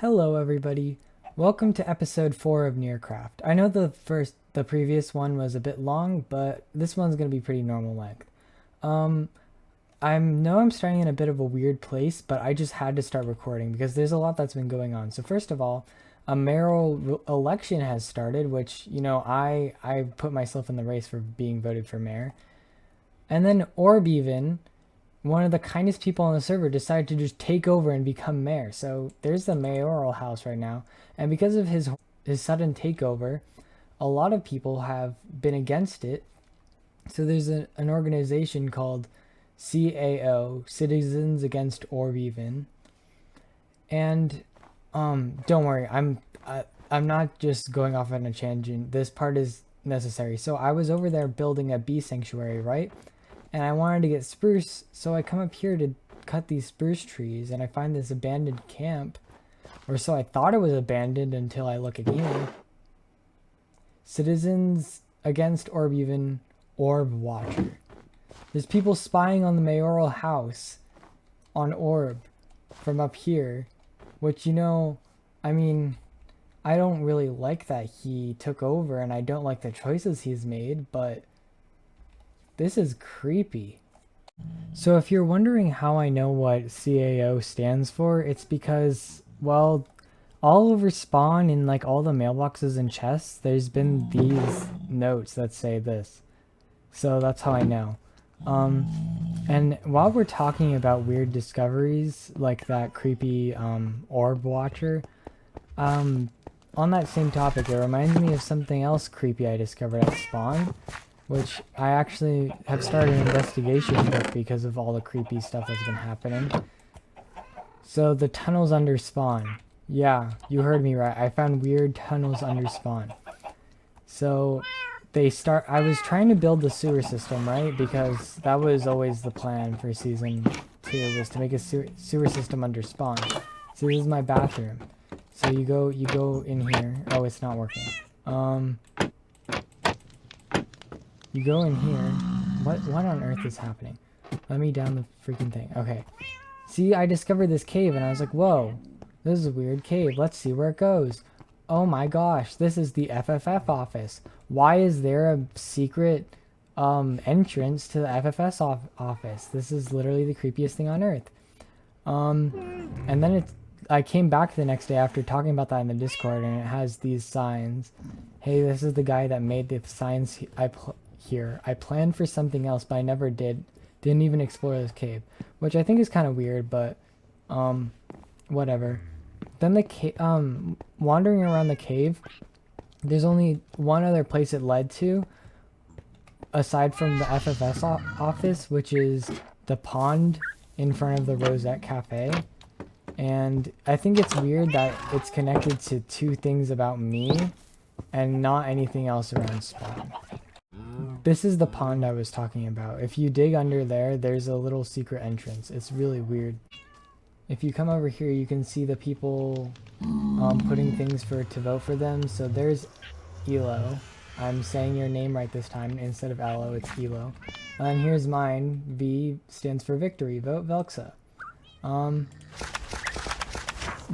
Hello everybody. Welcome to episode 4 of Nearcraft. I know the previous one was a bit long, but this one's going to be pretty normal length. I'm starting in a bit of a weird place, but I just had to start recording because there's a lot that's been going on. So first of all, a mayoral election has started, which, I put myself in the race for being voted for mayor. And then Orb even, one of the kindest people on the server, decided to just take over and become mayor. So there's the mayoral house right now. And because of his sudden takeover, a lot of people have been against it. So there's an organization called CAO, Citizens Against Orb Even. And don't worry, I'm not just going off on a tangent. This part is necessary. So I was over there building a bee sanctuary, right? And I wanted to get spruce, so I come up here to cut these spruce trees, and I find this abandoned camp, or so I thought it was abandoned until I look again. Citizens Against Orb Even, Orb Watcher. There's people spying on the mayoral house on Orb from up here, which, I don't really like that he took over, and I don't like the choices he's made, but this is creepy. So if you're wondering how I know what CAO stands for, it's because, well, all over spawn in like all the mailboxes and chests, there's been these notes that say this. So that's how I know. And while we're talking about weird discoveries, like that creepy orb watcher, on that same topic, it reminds me of something else creepy I discovered at spawn, which I actually have started an investigation with because of all the creepy stuff that's been happening. So the tunnels under spawn. Yeah, you heard me right. I found weird tunnels under spawn. So I was trying to build the sewer system, right? Because that was always the plan for season 2, was to make a sewer system under spawn. So this is my bathroom. So you go in here. Oh, it's not working. You go in here. What on earth is happening? Let me down the freaking thing. Okay. See, I discovered this cave and I was like, whoa, this is a weird cave. Let's see where it goes. Oh my gosh, this is the FFF office. Why is there a secret entrance to the FFS office? This is literally the creepiest thing on earth. And then I came back the next day after talking about that in the Discord, and it has these signs. Hey, this is the guy that made the signs here. I planned for something else, but I never did. Didn't even explore this cave, which I think is kind of weird, but whatever. Then wandering around the cave, there's only one other place it led to, aside from the FFS office, which is the pond in front of the Rosette Cafe. And I think it's weird that it's connected to two things about me and not anything else around spawn. This is the pond I was talking about. If you dig under there, there's a little secret entrance. It's really weird. If you come over here, you can see the people putting things to vote for them. So there's Elo. I'm saying your name right this time. Instead of Alo, it's Elo. And here's mine. V stands for victory. Vote Velksa.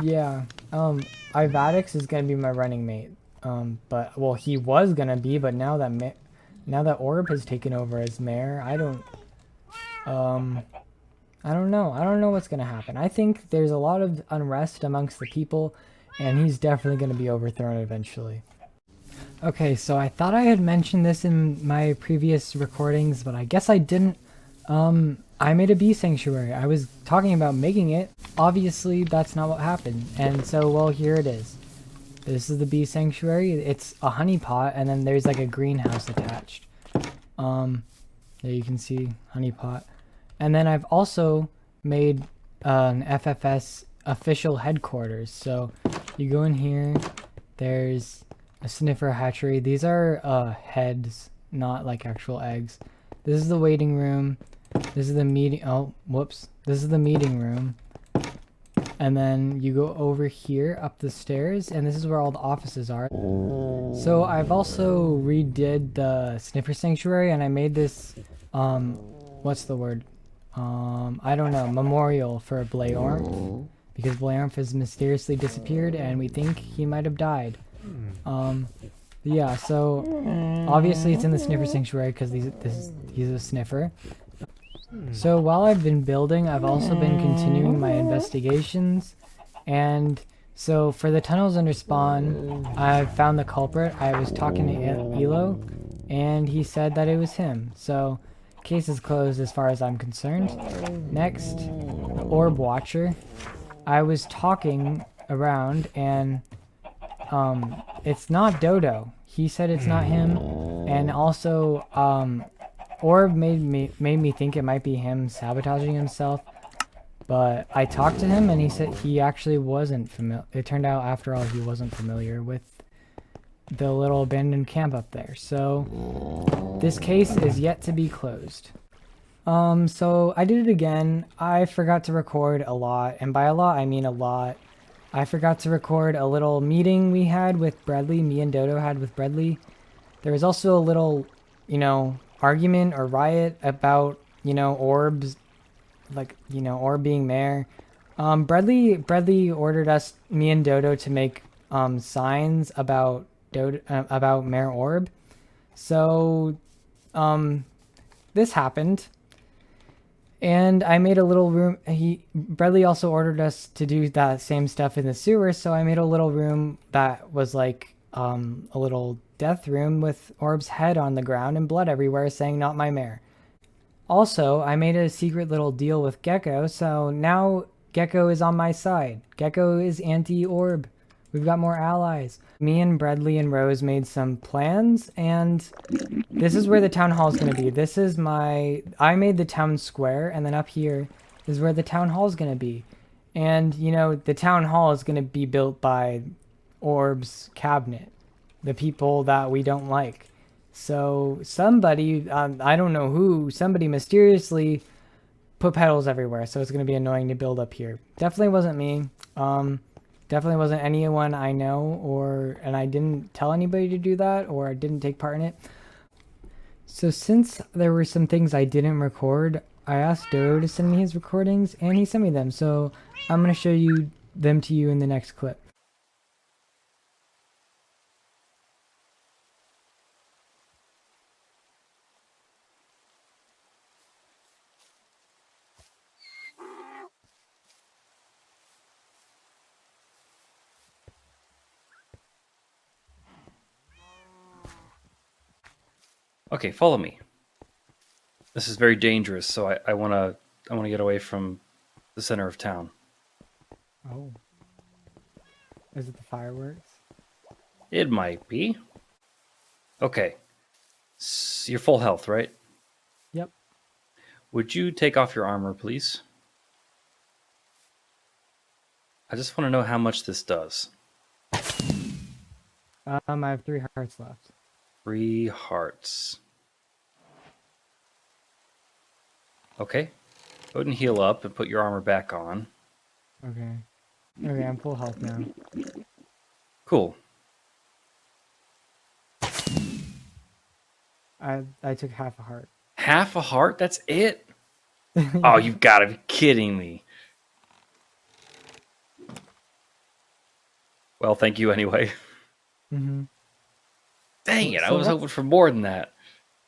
Yeah. Ivadix is gonna be my running mate. But well, he was gonna be, but now that Orb has taken over as mayor, I don't know. I don't know what's gonna happen. I think there's a lot of unrest amongst the people, and he's definitely gonna be overthrown eventually. Okay, so I thought I had mentioned this in my previous recordings, but I guess I didn't. I made a bee sanctuary. I was talking about making it. Obviously, that's not what happened. And so, well, here it is. This is the bee sanctuary. It's a honey pot, and then there's like a greenhouse attached. There you can see honey pot. And then I've also made an FFS official headquarters. So you go in here, there's a sniffer hatchery. These are heads, not like actual eggs. This is the waiting room. This is the meeting. Oh, whoops. This is the meeting room. And then you go over here up the stairs, and this is where all the offices are. So I've also redid the sniffer sanctuary, and I made this, what's the word? I don't know, memorial for Blayorm. because Blamph has mysteriously disappeared, and we think he might have died. Yeah, so obviously it's in the Sniffer Sanctuary because he's a sniffer. So while I've been building, I've also been continuing my investigations, and so for the tunnels under spawn, I've found the culprit. I was talking to Elo, and he said that it was him. So case is closed as far as I'm concerned. Next, the Orb Watcher. I was talking around, and it's not Dodo. He said it's not him, and also Orb made me think it might be him sabotaging himself. But I talked to him, and he said he actually wasn't familiar. It turned out, after all, he wasn't familiar with the little abandoned camp up there. So this case is yet to be closed. So I did it again. I forgot to record a lot, and by a lot, I mean a lot. I forgot to record a little meeting we had with Bradley, me and Dodo had with Bradley. There was also a little, argument or riot about, orbs, orb being mayor. Bradley ordered me and Dodo to make signs about about Mayor Orb. So this happened. And I made a little room. Bradley also ordered us to do that same stuff in the sewer, so I made a little room that was like a little death room with Orb's head on the ground and blood everywhere, saying "Not my mare." Also, I made a secret little deal with Gecko, so now Gecko is on my side. Gecko is anti-Orb. We've got more allies. Me and Bradley and Rose made some plans, and this is where the town hall is going to be. I made the town square, and then up here is where the town hall is going to be. And, the town hall is going to be built by Orb's cabinet, the people that we don't like. So somebody, I don't know who, somebody mysteriously put petals everywhere, so it's going to be annoying to build up here. Definitely wasn't me. Definitely wasn't anyone I know, and I didn't tell anybody to do that, or I didn't take part in it. So since there were some things I didn't record, I asked Dodo to send me his recordings, and he sent me them. So I'm going to show them to you in the next clip. Okay, follow me. This is very dangerous, so I want to get away from the center of town. Oh. Is it the fireworks? It might be. Okay. You're full health, right? Yep. Would you take off your armor, please? I just want to know how much this does. I have 3 hearts left. 3 hearts. Okay. Go ahead and heal up and put your armor back on. Okay. Okay, I'm full health now. Cool. I took half a heart. Half a heart? That's it? Oh, you've got to be kidding me. Well, thank you anyway. Mm-hmm. Dang it, I was hoping for more than that.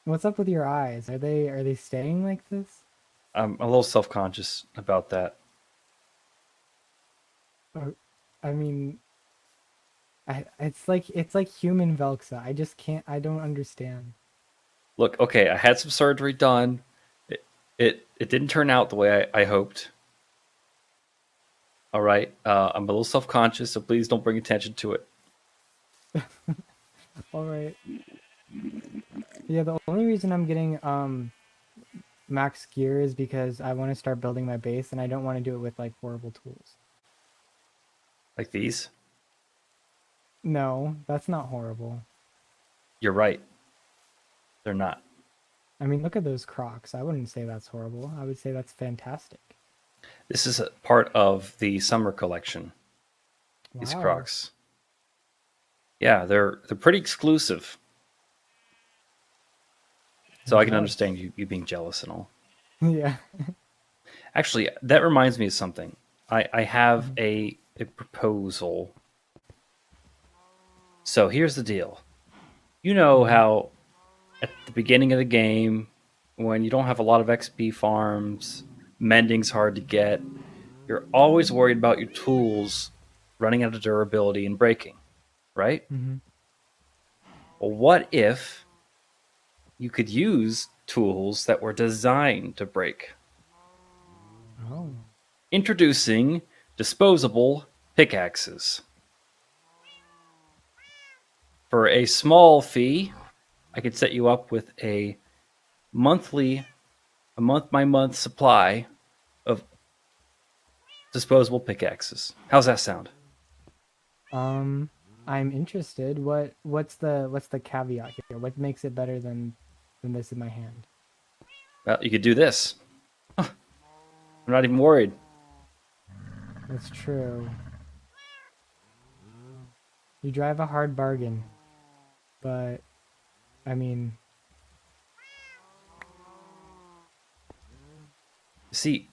What's up with your eyes? Are they staying like this? I'm a little self-conscious about that. I mean, it's like human Velksa. I don't understand. Look, okay, I had some surgery done. It didn't turn out the way I hoped. All right, I'm a little self-conscious, so please don't bring attention to it. All right. Yeah, the only reason I'm getting max gear is because I want to start building my base, and I don't want to do it with like horrible tools. Like these? No, that's not horrible. You're right. They're not. I mean, look at those Crocs. I wouldn't say that's horrible. I would say that's fantastic. This is a part of the summer collection. Wow. These Crocs. Yeah, they're pretty exclusive. So I can understand you being jealous and all. Yeah. Actually, that reminds me of something. I have a proposal. So here's the deal. You know how at the beginning of the game, when you don't have a lot of XP farms, mending's hard to get, you're always worried about your tools running out of durability and breaking, right? Mm-hmm. Well, what if you could use tools that were designed to break? Oh. Introducing disposable pickaxes. For a small fee, I could set you up with a month by month supply of disposable pickaxes. How's that sound? I'm interested. What's the caveat here? What makes it better than this in my hand? Well, you could do this. I'm not even worried. That's true. You drive a hard bargain, but I mean, See,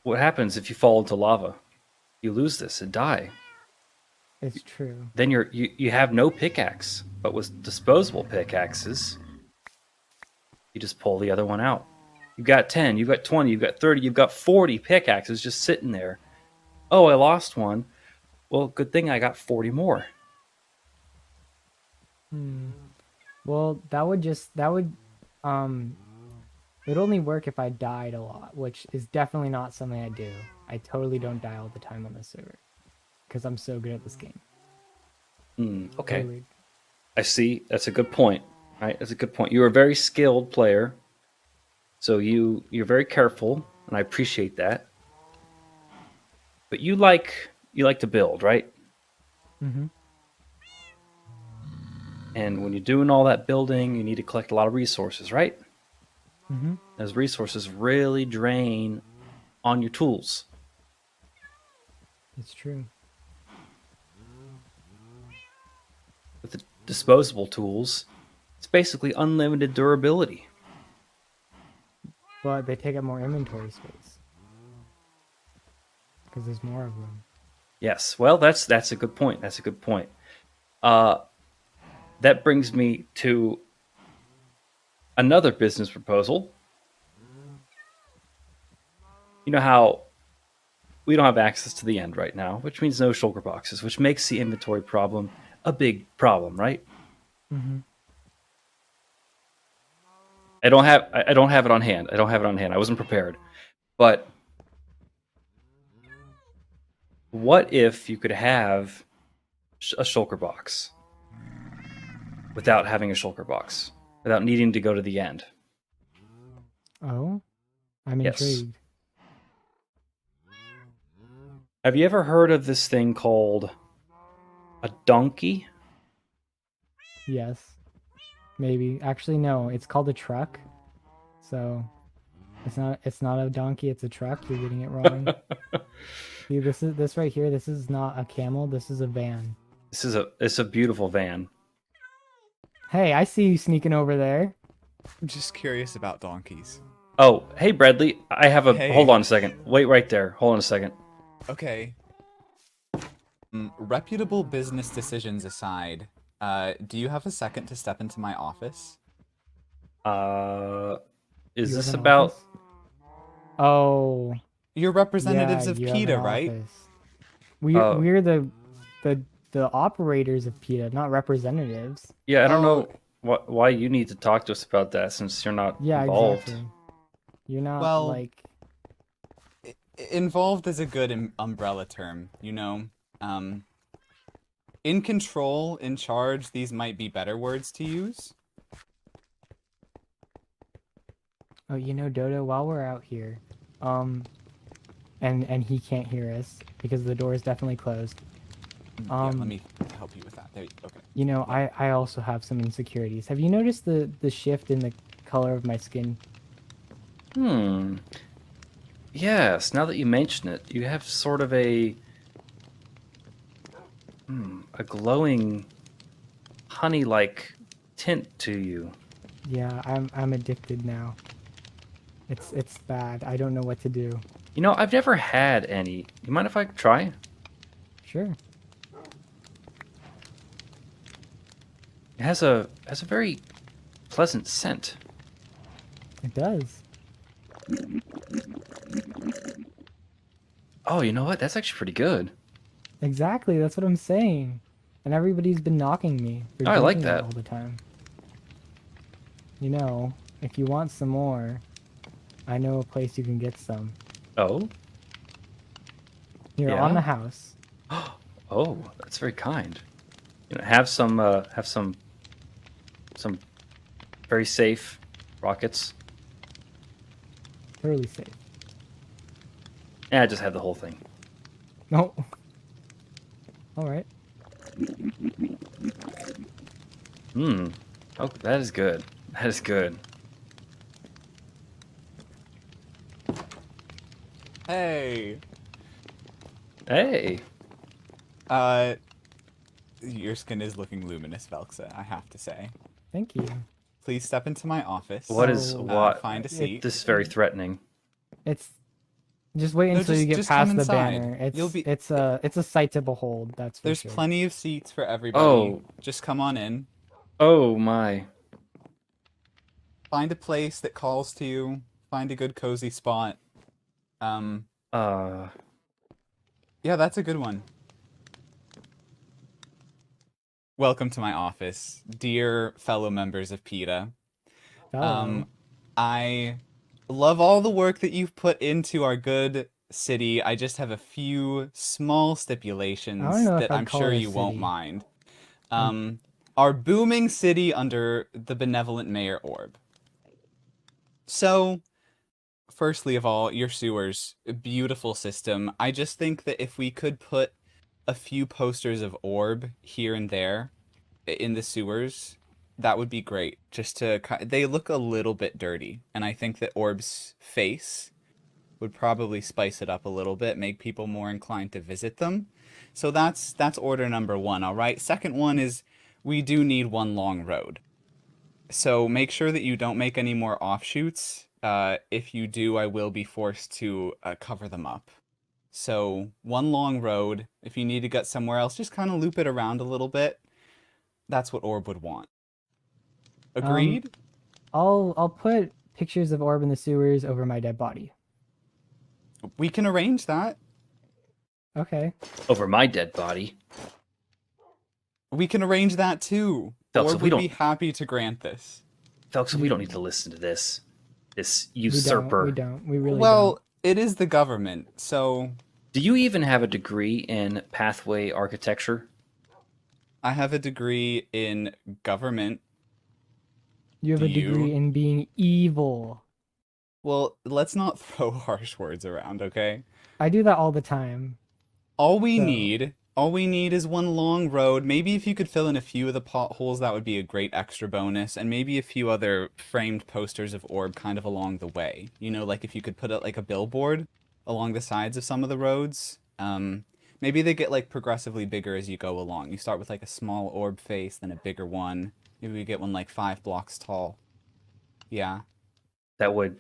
what happens if you fall into lava? You lose this and die. it's true. Then you have no pickaxe. But with disposable pickaxes, you just pull the other one out. You've got 10, you've got 20, you've got 30, you've got 40 pickaxes just sitting there. Oh, I lost one. Well, good thing I got 40 more. Hmm. Well, that would it would only work if I died a lot, which is definitely not something I do. I totally don't die all the time on this server because I'm so good at this game. Okay. Totally. I see. That's a good point. Right? That's a good point. You're a very skilled player. So you're very careful, and I appreciate that. But you like to build, right? Mm-hmm. And when you're doing all that building, you need to collect a lot of resources, right? Mm-hmm. Those resources really drain on your tools. It's true. With the disposable tools, it's basically unlimited durability. But they take up more inventory space because there's more of them. Yes. Well, that's a good point. That's a good point. Uh, that brings me to another business proposal. You know how we don't have access to the end right now, which means no shulker boxes, which makes the inventory problem a big problem, right? Mm-hmm. I don't have it on hand. I don't have it on hand. I wasn't prepared. But what if you could have a shulker box without having a shulker box, without needing to go to the end? Oh, I'm Yes. intrigued. Have you ever heard of this thing called a donkey? Yes, maybe. Actually, no. It's called a truck. So it's not a donkey. It's a truck. You're getting it wrong. See, this right here. This is not a camel. This is a van. It's a beautiful van. Hey, I see you sneaking over there. I'm just curious about donkeys. Oh, hey Bradley, I have a hold Hey. on a second. Wait right there. Hold on a second. Okay. Reputable business decisions aside, do you have a second to step into my office? Is You have this an about office? Oh, You're yeah, representatives of you have an PETA, right? office. We're the operators of PETA, not representatives. Yeah, I don't know Oh. why you need to talk to us about that since you're not Yeah, involved. exactly. You're not Well, like Involved is a good umbrella term, you know? In control, in charge, these might be better words to use. oh, you know, Dodo, while we're out here, and he can't hear us because the door is definitely closed. Yeah, let me help you with that. Okay. You know, I also have some insecurities. Have you noticed the shift in the color of my skin? Yes, now that you mention it, you have sort of a glowing honey-like tint to you. Yeah, I'm addicted now. It's bad. I don't know what to do. You know, I've never had any. You mind if I try? Sure. It has a very pleasant scent. It does. Oh, you know what? That's actually pretty good. Exactly, that's what I'm saying. And everybody's been knocking me for Oh, I like drinking it that. all the time. You know, if you want some more, I know a place you can get some. Oh, Here on yeah. the house. Oh, that's very kind. You know, have some very safe rockets. Totally safe. And I just have the whole thing. No. Alright. Hmm. Oh, that is good. That is good. Hey. Hey. Uh, your skin is looking luminous, Velksa, I have to say. Thank you. Please step into my office. What is Oh, what? Find a seat. This is very threatening. It's just wait No, until you get just come past the inside. banner. You'll be. It's a sight to behold, that's for There's sure. plenty of seats for everybody. Oh. Just come on in. Oh my. Find a place that calls to you. Find a good cozy spot. Um, Uh. yeah, that's a good one. Welcome to my office, dear fellow members of PETA. Hello. I love all the work that you've put into our good city. I just have a few small I don't stipulations know if that I'd I'm call sure it a you won't city. mind. Our booming city under the benevolent Mayor Orb. So, firstly of all, your sewers, a beautiful system. I just think that if we could put a few posters of Orb here and there in the sewers, that would be great. Just to, they look a little bit dirty, and I think that Orb's face would probably spice it up a little bit, make people more inclined to visit them. So that's order number one, all right? Second one is we do need one long road. So make sure that you don't make any more offshoots. If you do, I will be forced to cover them up. So one long road. If you need to get somewhere else, just kind of loop it around a little bit. That's what Orb would want. Um, Agreed? I'll put pictures of Orb in the sewers over my dead body. We can arrange that. Okay. Over my dead body. We can arrange that too. Phelps, Orb would be happy to grant this. Felix, we don't need to listen to this. This We usurper. don't. We really Well, it is the government, so Do you even have a degree in pathway architecture? I have a degree in government. don't. You have Do a degree you? in being evil. Well, let's not throw harsh words around, okay? I do that all the time. All we So, need, all we need is one long road. Maybe if you could fill in a few of the potholes, that would be a great extra bonus, and maybe a few other framed posters of Orb kind of along the way. You know, like if you could put it like a billboard along the sides of some of the roads. Maybe they get like progressively bigger as you go along. You start with like a small orb face, then a bigger one. Maybe we get one like 5 blocks tall. Yeah, That would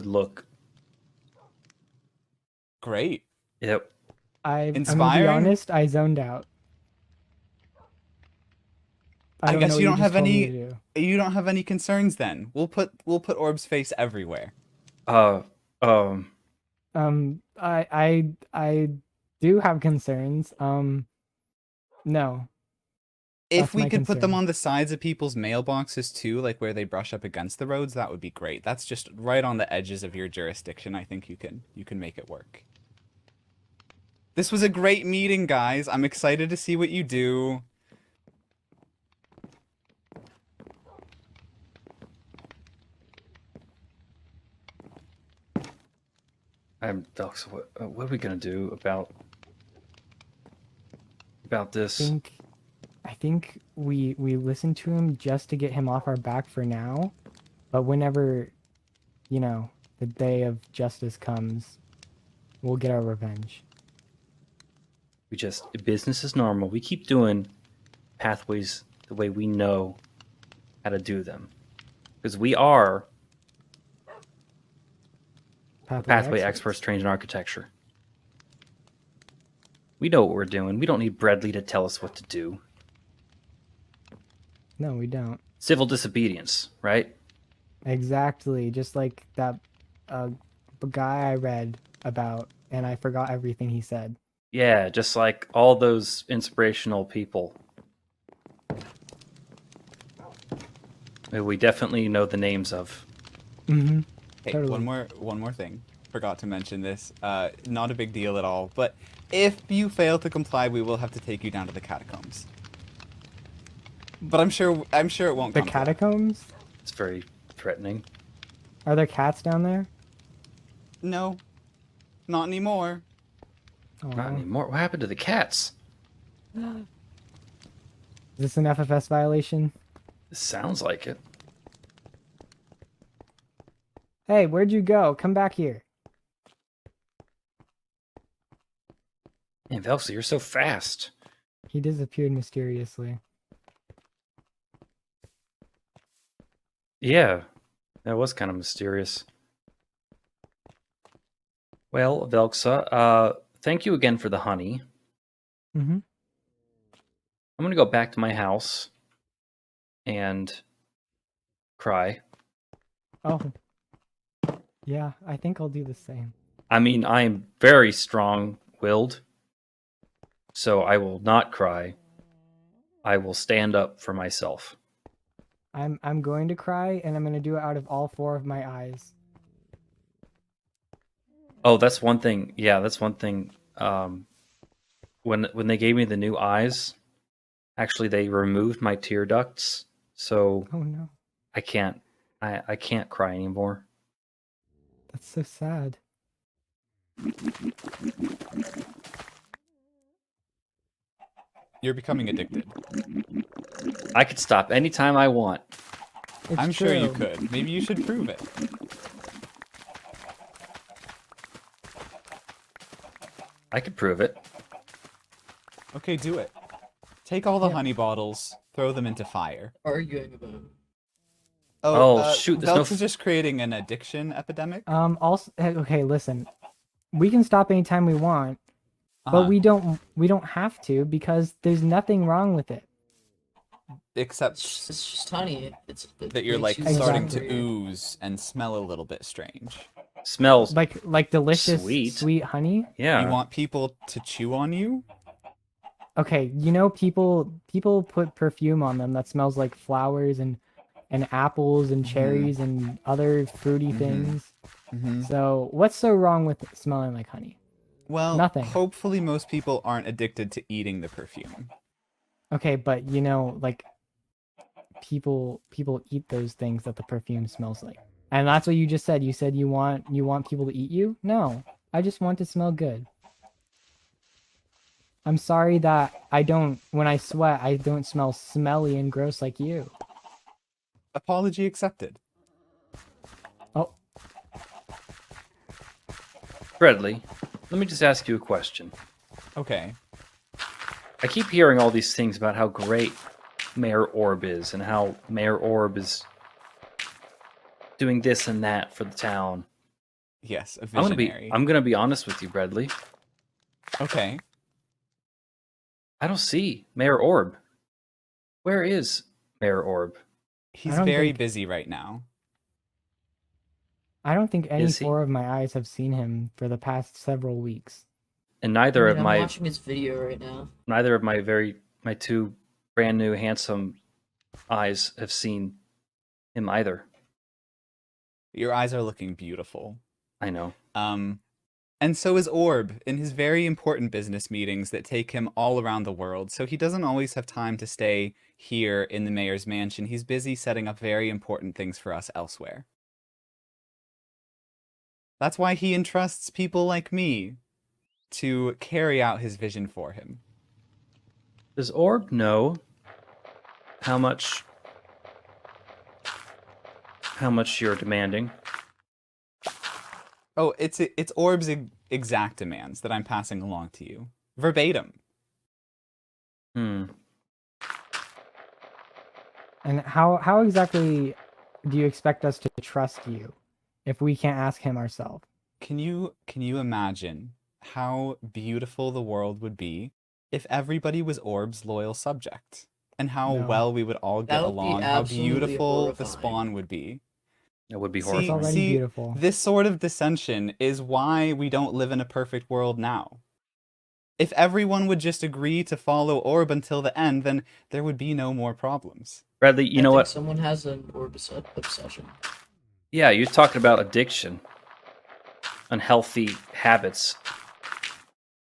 look. great. Yep. I'm gonna be Inspiring. honest, I zoned out. I I don't know guess what you you don't just have told me to any. do. You don't have any concerns then. We'll put Orb's face everywhere. Uh. Um. I do have concerns. No, If that's we my could put them concern. on the sides of people's mailboxes too, like where they brush up against the roads, that would be great. That's just right on the edges of your jurisdiction. I think you can make it work. This was a great meeting, guys. I'm excited to see what you do. I'm Felix. What are we gonna do about this? think I think we listen to him just to get him off our back for now, but whenever, the day of justice comes, we'll get our revenge. We just business as normal. We keep doing pathways the way we know how to do them, because we are Pathway experts trained in architecture. We know what we're doing. We don't need Bradley to tell us what to do. No, we don't. Civil disobedience, right? Exactly. Just like that guy I read about, and I forgot everything he said. Yeah, just like all those inspirational people. Who we definitely know the names of. Mm-hmm. Hey, Totally. one more thing. Forgot to mention this. Not a big deal at all. But if you fail to comply, we will have to take you down to the catacombs. But I'm sure it won't The come to that. catacombs? It's very threatening. Are there cats down there? No, not anymore. Not Oh. anymore. What happened to the cats? Is this an FFS violation? This sounds like it. Hey, where'd you go? Come back here. Man, Velksa, you're so fast. He disappeared mysteriously. Yeah, that was kind of mysterious. Well, Velksa, thank you again for the honey. Mm-hmm. I'm gonna go back to my house and cry. Oh. Yeah, I think I'll do the same. I mean, I am very strong-willed, so I will not cry. I will stand up for myself. I'm going to cry, and I'm going to do it out of all 4 of my eyes. Oh, that's one thing. Yeah, that's one thing. When they gave me the new eyes, actually they removed my tear ducts, so Oh no, I can't cry anymore. that's so sad. You're becoming addicted. I could stop anytime I want. It's I'm sure you true. could. Maybe you should prove it. I could prove it. Okay, do it. Take all the Yeah. honey bottles, throw them into fire. Arguing about. Oh, shoot, there's no Velksa's just creating an addiction epidemic. Also, okay, listen. We can stop anytime we want, but Uh-huh. we don't have to because there's nothing wrong with it. Except It's just honey. It's that you're like makes you starting to hungry. ooze and smell a little bit strange. Smells. Like delicious Sweet. sweet honey. Yeah. You want people to chew on you? Okay, you know people put perfume on them that smells like flowers and apples and cherries and other fruity things. Mm-hmm. So what's so wrong with smelling like honey? Well, Nothing. hopefully most people aren't addicted to eating the perfume. Okay, but you know, like people eat those things that the perfume smells like. And that's what you just said. You said you want people to eat you? No. I just want to smell good. I'm sorry that when I sweat, I don't smell smelly and gross like you. Apology accepted. Oh, Bradley, let me just ask you a question. Okay. I keep hearing all these things about how great Mayor Orb is and how Mayor Orb is doing this and that for the town. Yes, a I'm visionary. gonna be honest with you, Bradley. Okay. I don't see Mayor Orb. Where is Mayor Orb? He's I don't very think- busy right now. I don't think any Is he? 4 of my eyes have seen him for the past several weeks. And neither of I'm my watching his video right now. my 2 brand new handsome eyes have seen him either. Your eyes are looking beautiful. I know. And so is Orb in his very important business meetings that take him all around the world. So he doesn't always have time to stay here in the mayor's mansion. He's busy setting up very important things for us elsewhere. That's why he entrusts people like me to carry out his vision for him. Does Orb know how much you're demanding? Oh, it's Orb's exact demands that I'm passing along to you. Verbatim. Hmm. And how exactly do you expect us to trust you if we can't ask him ourselves? Can you imagine how beautiful the world would be if everybody was Orb's loyal subject? And how No. well we would all That get would be along, how absolutely beautiful the horrifying. spawn would be. It would be It's horrifying. already beautiful. This sort of dissension is why we don't live in a perfect world now. If everyone would just agree to follow Orb until the end, then there would be no more problems. Bradley, you I know think what? someone has an obsession. Yeah, you're talking about addiction, unhealthy habits.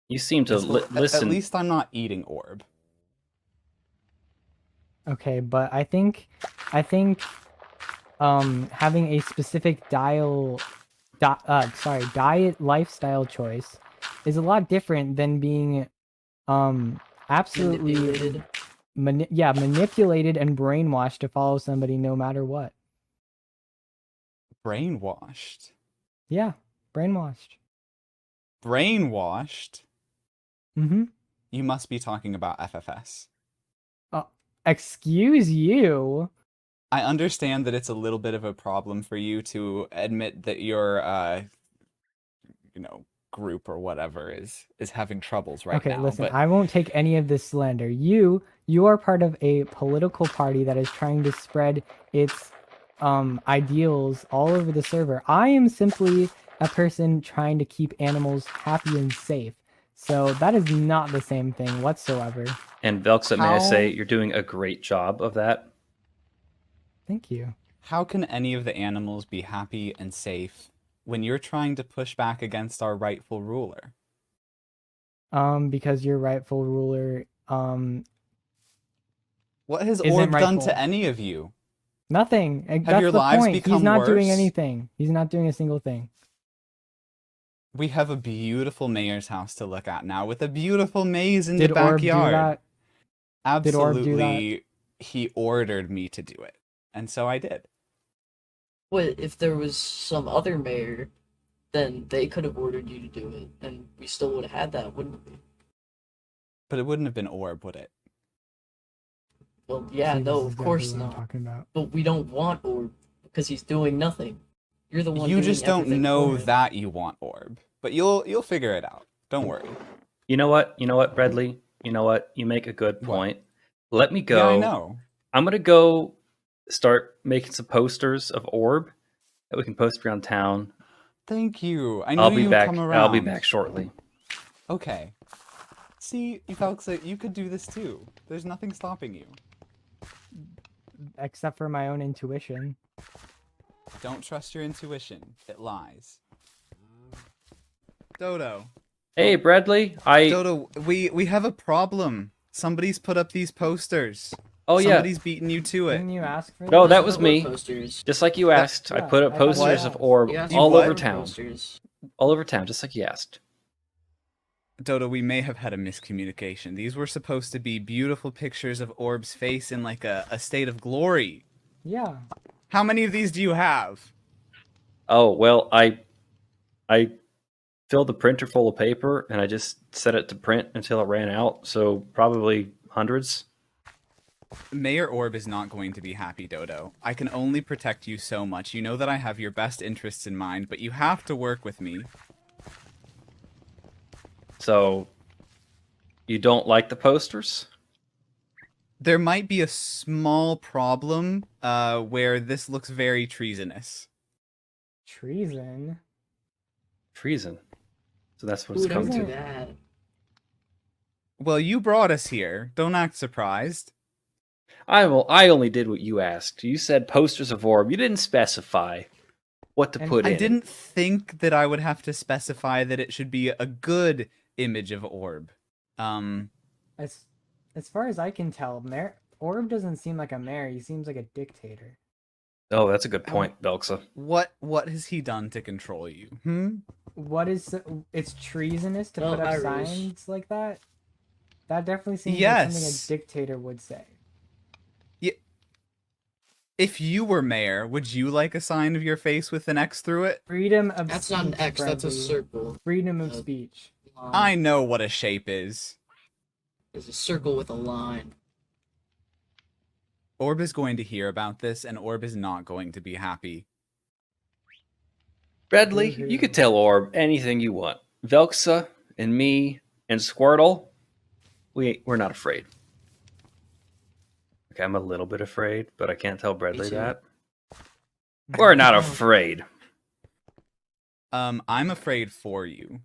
You seem to listen. At least I'm not eating Orb. Okay, but I think having a specific diet lifestyle choice is a lot different than being absolutely Manipulated. manipulated and brainwashed to follow somebody no matter what. Brainwashed. Yeah, brainwashed. Brainwashed? Mm-hmm. You must be talking about FFS. Excuse you. I understand that it's a little bit of a problem for you to admit that your group or whatever is having troubles right Okay, now. listen, But I won't take any of this slander. You are part of a political party that is trying to spread its ideals all over the server. I am simply a person trying to keep animals happy and safe. So that is not the same thing whatsoever. And Velksa, may I say, How- you're doing a great job of that. Thank you. how can any of the animals be happy and safe when you're trying to push back against our rightful ruler? Because your rightful ruler What has Isn't Orb done rightful. to any of you? nothing. That's your the lives point. He's become not doing worse? anything. He's not doing a single thing. We have a beautiful mayor's house to look at now with a beautiful maze in Did the Orb do backyard. that? Did Orb do that? Absolutely, he ordered me to do it. And so I did. What if there was some other mayor? Then they could have ordered you to do it, and we still would have had that, wouldn't we? But it wouldn't have been Orb, would it? Well, yeah, See, this no, is of exactly course what I'm not. talking about. But we don't want Orb because he's doing nothing. You're the one. You doing just don't everything know for him. that you want Orb. But you'll figure it out. Don't worry. You know what? You know what, Bradley? You know what? You make a good What? point. Let me go. Yeah, I know. I'm gonna go start making some posters of Orb that we can post around town. Thank you. I know I'll be you back. come around. I'll be back shortly. Okay. See, Velksa, you could do this too. There's nothing stopping you. Except for my own intuition. Don't trust your intuition. It lies. Dodo. Hey, Bradley. Dodo, we have a problem. Somebody's put up these posters. Oh yeah. Somebody's beaten you to it. Didn't you ask for No, this? that was Orb me. Posters. Just like you asked, I yeah, put up I thought posters you of asked. Orb You asked You all what? over Orb town. posters. All over town, just like you asked. Dodo, we may have had a miscommunication. These were supposed to be beautiful pictures of Orb's face in like a state of glory. Yeah. How many of these do you have? Oh well, I filled the printer full of paper and I just set it to print until it ran out. So probably hundreds. Mayor Orb is not going to be happy, Dodo. I can only protect you so much. You know that I have your best interests in mind, but you have to work with me. So you don't like the posters? There might be a small problem where this looks very treasonous. Treason. Treason. So that's what Who it's would come ever to. do that? Well, you brought us here. Don't act surprised. I only did what you asked. You said posters of Orb. You didn't specify what to And put in. I didn't think that I would have to specify that it should be a good image of Orb. As far as I can tell, Orb doesn't seem like a mayor. He seems like a dictator. Oh, that's a good point, Velksa. What has he done to control you? It's treasonous to Oh, put up Iris. signs like that? That definitely seems like Yes. something a dictator would say. If you were mayor, would you like a sign of your face with an X through it? Freedom of That's speech. not an X. That's a Bradley. circle. Freedom of Uh, speech. I know what a shape is. It's a circle with a line. Orb is going to hear about this, and Orb is not going to be happy. Bradley, Woohoo. you could tell Orb anything you want. Velksa and me and Squirtle, we're not afraid. Okay, I'm a little bit afraid, but I can't tell Bradley too. that. We're not afraid. I'm afraid for you.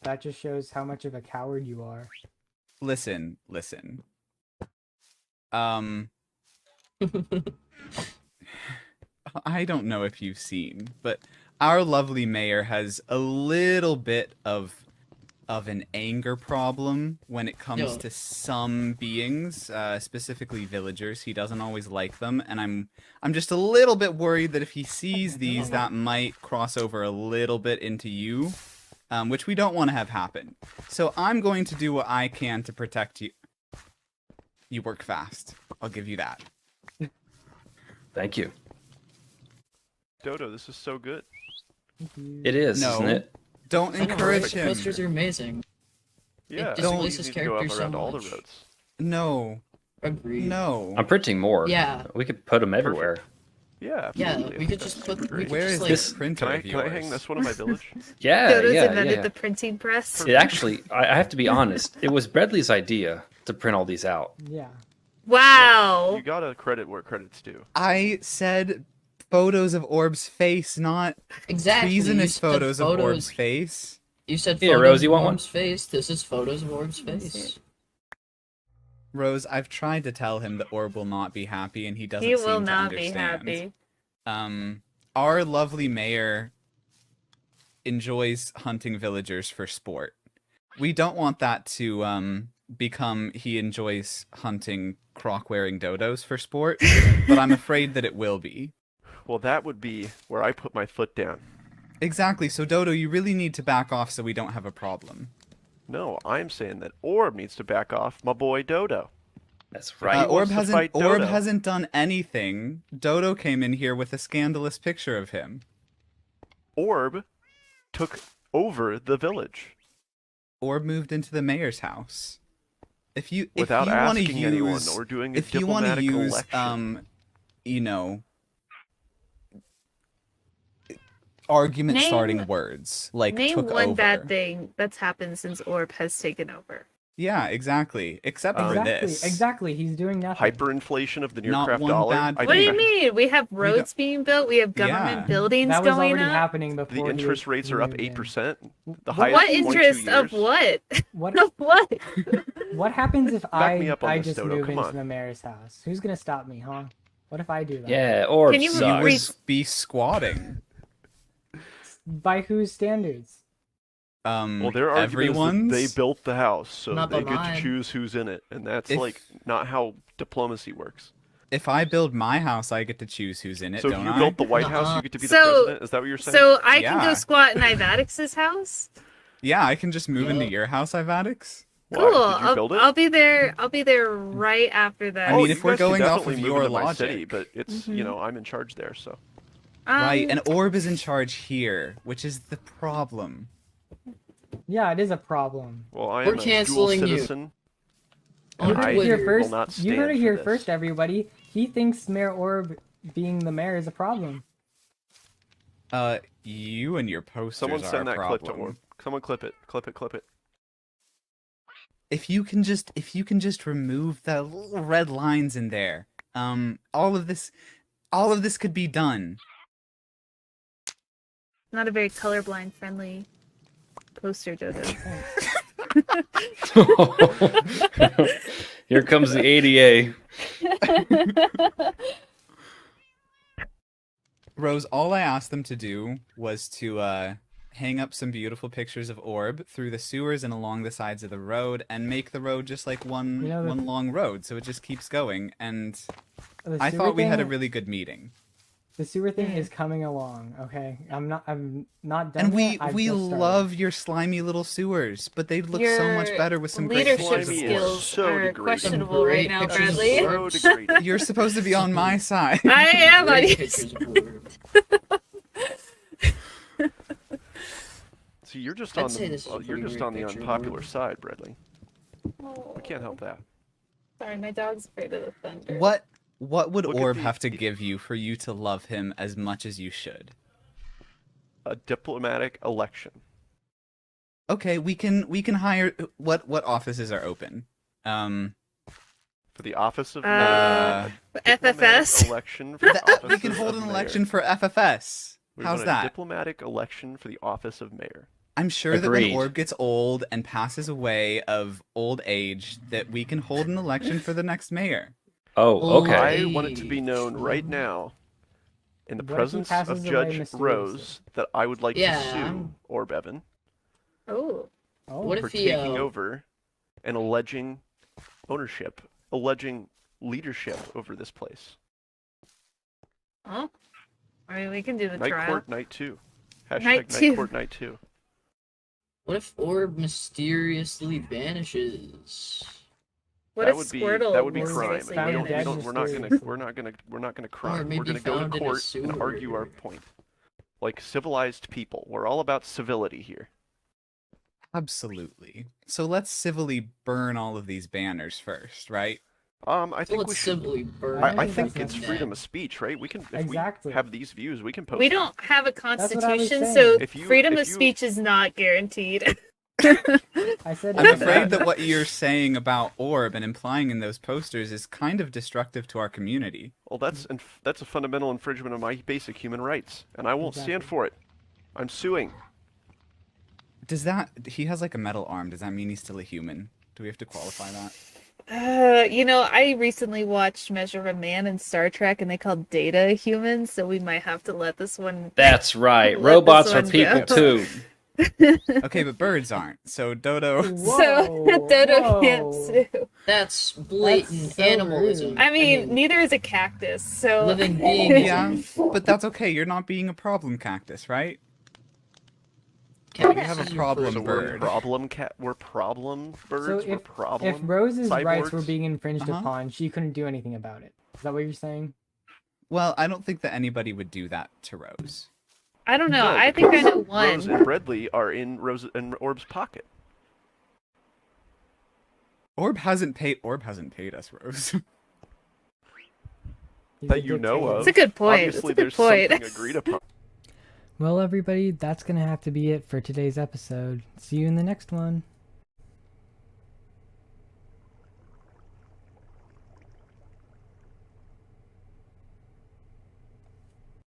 That just shows how much of a coward you are. Listen. I don't know if you've seen, but our lovely mayor has a little bit of an anger problem when it comes No. to some beings, specifically villagers. He doesn't always like them, and I'm just a little bit worried that if he sees these, that might cross over a little bit into you, which we don't want to have happen. So I'm going to do what I can to protect you. You work fast. I'll give you that. Thank you. Dodo, this is so good. It is, No. isn't it? Don't I know, right? encourage The him. posters are amazing. Yeah, displaces you need to go up characters so around all the much. roads. No. Agreed. No. I'm printing more. Yeah. We could put them everywhere. Yeah, Yeah, absolutely. we I could think just that's put. We great. could Where just is like. this printer Can I of yours? hang this one in my village? Yeah, Dodo's yeah, invented yeah. the printing press. It actually, I have to be honest, it was Bradley's idea to print all these out. Yeah. Wow. You gotta credit where credit's due. I said photos of Orb's face, not Exactly. treasonous you said photos of Orb's face. You said Here, photos Rose, you of want one? Orb's face. This is photos of Orb's face. Rose, I've tried to tell him that Orb will not be happy, and he doesn't He seem will to not be understand. happy. Our lovely mayor enjoys hunting villagers for sport. We don't want that to become he enjoys hunting croc-wearing dodos for sport, but I'm afraid that it will be. Well, that would be where I put my foot down. Exactly, so Dodo, you really need to back off so we don't have a problem. No, I'm saying that Orb needs to back off my boy Dodo. That's right. He Orb wants to fight Orb Dodo. hasn't done anything. Dodo came in here with a scandalous picture of him. Orb took over the village Orb moved into the mayor's house. If you without want to asking use, anyone or doing a if you want to diplomatic use, election. you know, argument starting Name- words like Name took one over. bad thing that's happened since Orb has taken over. Yeah, exactly. Except for Exactly. this. Exactly. He's doing nothing. Hyperinflation of the Not Nearcraft one dollar. bad I What do you think mean? We have roads being built. We have government Yeah. buildings That was going already up. happening before. the he interest rates he are up moved in. 8%. The What highest What in 22 interest of years. what? What? Of what? What happens if me up on I this, just Dodo, move come into on. the mayor's house? Who's gonna stop me, huh? What if I do that? Yeah, Orb Can you You sucks. would be squatting. By whose standards? Well, their argument everyone's. is that they built the house, so Not they by get mine. to choose who's in it, and that's If- like not how diplomacy works. If I build my house, I get to choose who's in it, So if don't you I? built the White House, Nuh-uh. you get to be the So- president. Is that what you're saying? So I can Yeah. go squat in Ivadix's house. Yeah, I can just move into Yeah. your house, Ivadix. Why? Cool. Did you build it? I'll be there. I'll be there right after that. I mean, you if we're guys can going off definitely of move your into my logic. city, but it's you know I'm in charge there, so Right, and Um, Orb is in charge here, which is the problem. Yeah, it is a problem. well I We're am a dual canceling you. citizen. You And heard I it here will first. not You heard it stand here for first, this. everybody. He thinks Mayor Orb being the mayor is a problem. You and your posters Someone are send a that problem. clip to Orb. Someone clip it. Clip it. Clip it. If you can just remove the little red lines in there, all of this could be done. not a very colorblind friendly poster, Dodo. Here comes the ADA. Rose, all I asked them to do was to hang up some beautiful pictures of Orb through the sewers and along the sides of the road, and make the road just like one You know, the- one long road, so it just keeps going. And The I sewer thought we had a thing- really good meeting. The sewer thing Mm. is coming along. Okay, I'm not done. And yet, I've we just started. love your slimy little sewers, but they'd look so much Your better with some great leadership pictures of Slimy is Orb. skills so are degrading. questionable right now, Great pictures of Bradley. Orb. So degrading. You're supposed to be on my side. I am on Great your pictures of Orb. See, you're just I'd on say this is a you're pretty just great on the picture of unpopular Orb. side, Bradley. We can't help that. Sorry, my dog's afraid of the thunder. What would Look at Orb the- have to give you for you to love him as much as you should? A diplomatic election. Okay, we can hire. What offices are open? For the office of Uh, mayor. A diplomatic FFS. election for the office We can hold of an mayor. election for FFS. We How's want that? a diplomatic election for the office of mayor. I'm sure that when Agreed. Orb gets old and passes away of old age, that we can hold an election for the next mayor. Oh, okay. I want it to be known right now, in the What if he presence of passes away Judge mysteriously? Rose, that I would like Yeah, to sue I'm- Orb Evan Oh. Oh, What for if he, taking over and alleging ownership, alleging leadership over this place. Oh. I mean, we can do the Night trial. Court Night 2. Hashtag Night Night 2. Court Night 2. What if Orb mysteriously vanishes? What that if would be Squirtle that would be crime. mysteriously And Found dead vanished? we're not mysteriously. gonna crime. maybe We're gonna go found to in a court and argue our sewer. point. Like civilized people. We're all about civility here. Absolutely. So let's civilly burn all of these banners first, right? I So think we let's should. simply burn. I think think that's it's not freedom bad. of speech, right? We can if Exactly. we have these views, we can post. We them. don't have a what I was constitution, saying. so If you- freedom if of you- speech is not guaranteed. I said I'm it afraid was- that what you're saying about Orb and implying in those posters is kind of destructive to our community. Well, that's a fundamental infringement of my basic human rights, and I won't stand Exactly. for it. I'm suing. Does that... He has like a metal arm. Does that mean he's still a human? Do we have to qualify that? I recently watched Measure of a Man in Star Trek, and they called Data a human, so we might have to let this one. That's right. Let Robots this are one people go. too. Okay, but birds aren't. So Dodo... So Whoa, Dodo can't whoa. sue. That's blatant That's so animalism. rude. I mean, neither is a cactus, so. living being is Yeah, but that's okay. You're not being a problem cactus, right? cactus We have a is your problem first bird. We're problem So birds. We're if problem. Rose's rights were cyborgs? being infringed Uh-huh. upon, she couldn't do anything about it. Is that what you're saying? Well, I don't think that anybody would do that to Rose. I don't know. No, I think I because know one. Rose and Bradley are in Rose and Orb's pocket. Orb hasn't paid us, Rose. He's That a you know dictator. of. It's a good point. Obviously, It's a good there's point. something agreed upon. Well, everybody, that's going to have to be it for today's episode. See you in the next one.